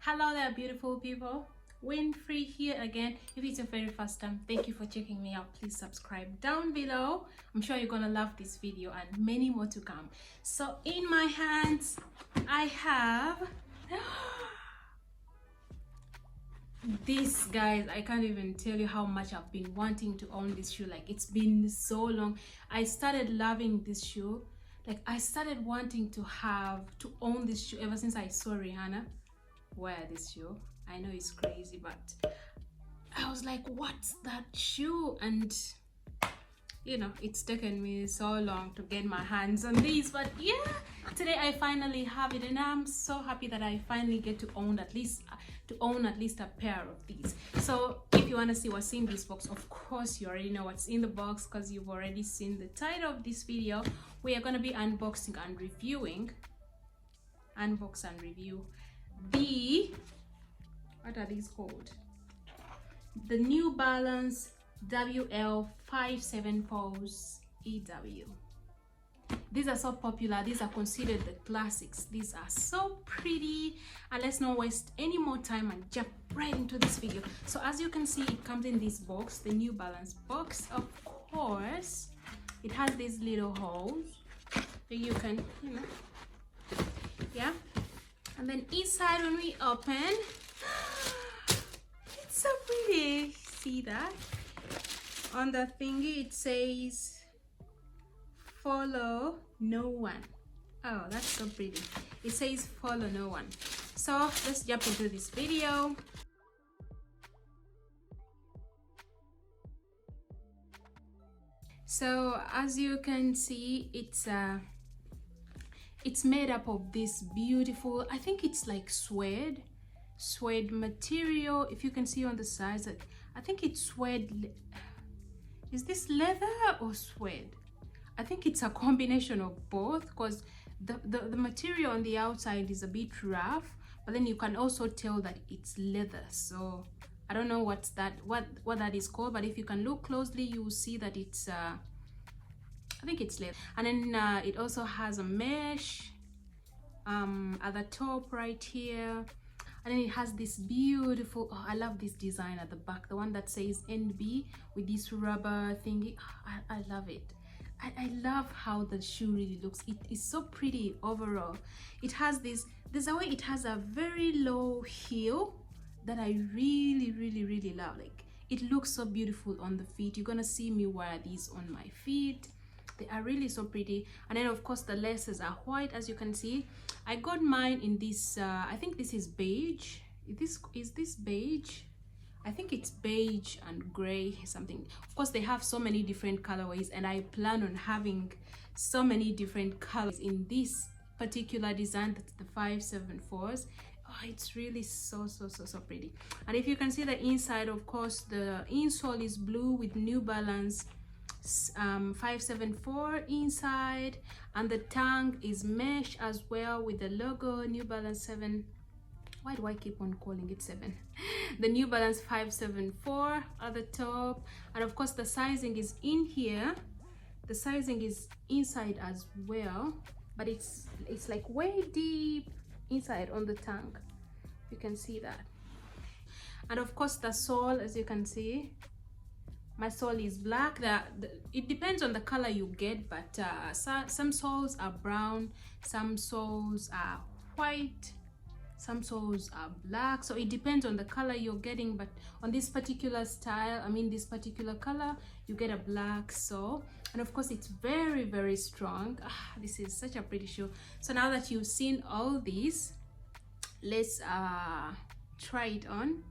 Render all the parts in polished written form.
Hello there, beautiful people. Winfrey here again. If it's your very first time, thank you for checking me out. Please subscribe down below. I'm sure you're gonna love this video and many more to come. So in my hands I have this, guys. I can't even tell you how much I've been wanting to own this shoe. Like, it's been so long. I started loving this shoe. Like, I started wanting to own this shoe ever since I saw Rihanna wear this shoe. I know it's crazy, but I was like, what's that shoe? And you know, it's taken me so long to get my hands on these, but yeah, today I finally have it, and I'm so happy that I finally get to own at least a pair of these. So if you want to see what's in this box, of course you already know what's in the box because you've already seen the title of this video. We are going to be unboxing and reviewing the, what are these called, the New Balance WL574s EW. These are so popular. These are considered the classics. These are so pretty, and let's not waste any more time and jump right into this video. So as you can see, it comes in this box, the New Balance box. Of course it has these little holes so you can, you know, yeah. And then inside, when we open, it's so pretty. See that? On the thingy it says follow no one. Oh, that's so pretty. It says follow no one. So let's jump into this video. So as you can see, it's made up of this beautiful, I think it's like suede material. If you can see on the sides, I think it's suede. Is this leather or suede? I think it's a combination of both, because the material on the outside is a bit rough, but then you can also tell that it's leather. So I don't know what that is called, but if you can look closely, you will see that it's I think it's leather. And then it also has a mesh at the top right here. And then it has this beautiful, oh, I love this design at the back, the one that says NB with this rubber thingy. Oh, I love it. I love how the shoe really looks. It is so pretty overall. It has there's a way it has a very low heel that I really love. Like, it looks so beautiful on the feet. You're gonna see me wear these on my feet. They are really so pretty. And then of course the laces are white, as you can see. I got mine in this I think this is beige. Is this beige? I think it's beige and gray something. Of course they have so many different colorways, and I plan on having so many different colors in this particular design. That's the 574s. Oh, it's really so pretty. And if you can see the inside, of course the insole is blue with New Balance 574 inside, and the tongue is mesh as well with the logo New Balance 7. Why do I keep on calling it 7? The New Balance 574 at the top. And of course the sizing is in here. The sizing is inside as well, but it's like way deep inside on the tongue. You can see that. And of course the sole, as you can see, my sole is black. It depends on the color you get, but some soles are brown, some soles are white, some soles are black. So it depends on the color you're getting, but on this particular style, I mean this particular color, you get a black sole. And of course it's very strong. This is such a pretty shoe. So now that you've seen all these, let's try it on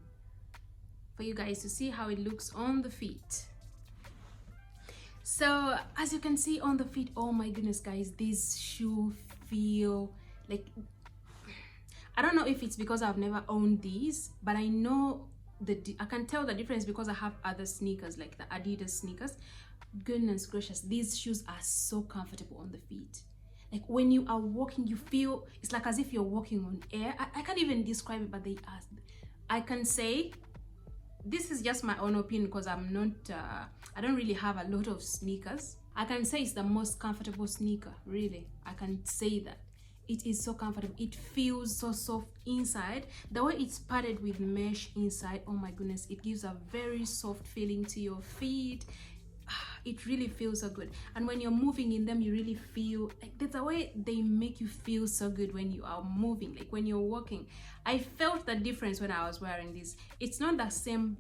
for you guys to see how it looks on the feet. So as you can see on the feet, oh my goodness guys, these shoes feel like, I don't know if it's because I've never owned these, but I know I can tell the difference because I have other sneakers like the Adidas sneakers. Goodness gracious, these shoes are so comfortable on the feet. Like, when you are walking, you feel it's like as if you're walking on air. I can't even describe it, but they are. I can say, this is just my own opinion because I'm not I don't really have a lot of sneakers. I can say it's the most comfortable sneaker, really. I can say that it is so comfortable. It feels so soft inside. The way it's padded with mesh inside, oh my goodness, it gives a very soft feeling to your feet. It really feels so good. And when you're moving in them, you really feel like there's a way they make you feel so good when you are moving, like when you're walking. I felt the difference when I was wearing this. It's not the same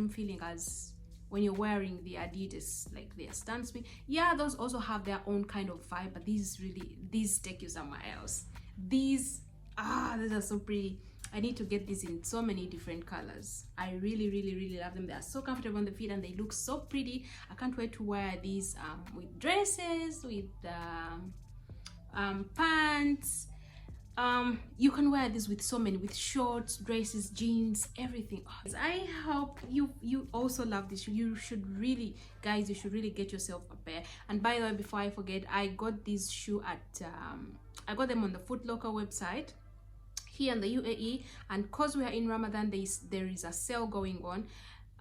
feeling as when you're wearing the Adidas, like the Stan Smith. Yeah, those also have their own kind of vibe, but these take you somewhere else. These are so pretty. I need to get these in so many different colors. I really love them. They are so comfortable on the feet and they look so pretty. I can't wait to wear these with dresses, with pants. You can wear this with so many, with shorts, dresses, jeans, everything. I hope you also love this. You should really, guys, you should really get yourself a pair. And by the way, before I forget, I got this shoe at I got them on the Foot Locker website here in the UAE, and because we are in Ramadan, there is a sale going on,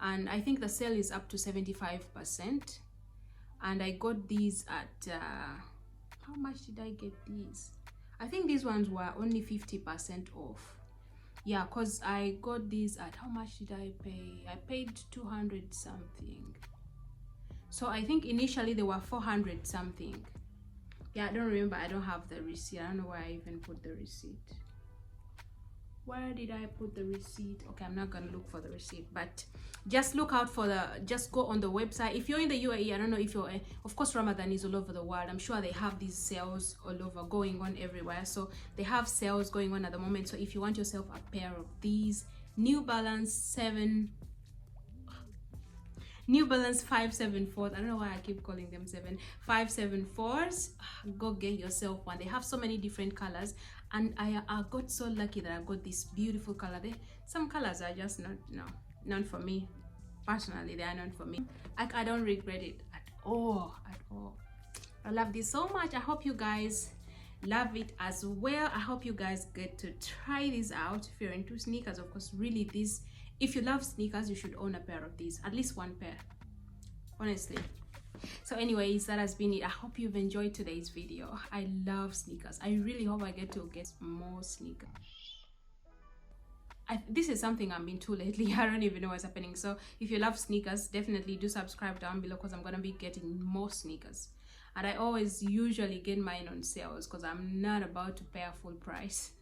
and I think the sale is up to 75%. And I got these at how much did I get these? I think these ones were only 50% off. Yeah, because I got these at, how much did I pay? I paid 200 something. So I think initially they were 400 something. Yeah, I don't remember. I don't have the receipt. I don't know where I even put the receipt. Where did I put the receipt? Okay, I'm not gonna look for the receipt, but just look out for just go on the website. If you're in the UAE, I don't know if you're, of course Ramadan is all over the world. I'm sure they have these sales all over, going on everywhere. So they have sales going on at the moment. So if you want yourself a pair of these New Balance 574s, I don't know why I keep calling them 574s, go get yourself one. They have so many different colors, and I got so lucky that I got this beautiful color. Some colors are just not for me personally. They are not for me. I don't regret it at all. I love this so much. I hope you guys love it as well. I hope you guys get to try this out if you're into sneakers. Of course, really, this, if you love sneakers, you should own a pair of these, at least one pair, honestly. So anyways, that has been it. I hope you've enjoyed today's video. I love sneakers. I really hope I get to get more sneakers. This is something I'm into lately. I don't even know what's happening. So if you love sneakers, definitely do subscribe down below, because I'm gonna be getting more sneakers. And I always usually get mine on sales, because I'm not about to pay a full price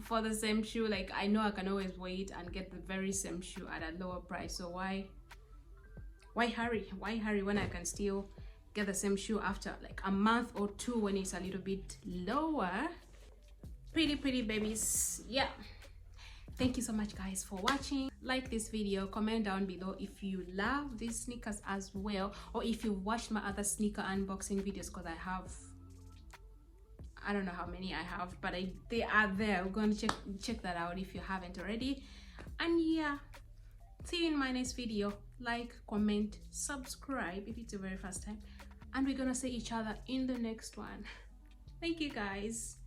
for the same shoe. Like, I know I can always wait and get the very same shoe at a lower price. So why hurry when I can still get the same shoe after like a month or two, when it's a little bit lower. Pretty babies. Yeah, thank you so much guys for watching. Like this video, comment down below if you love these sneakers as well, or if you watched my other sneaker unboxing videos, because I don't know how many I have, but they are there. We're going to check that out if you haven't already. And yeah, see you in my next video. Like, comment, subscribe if it's your very first time, and we're gonna see each other in the next one. Thank you guys.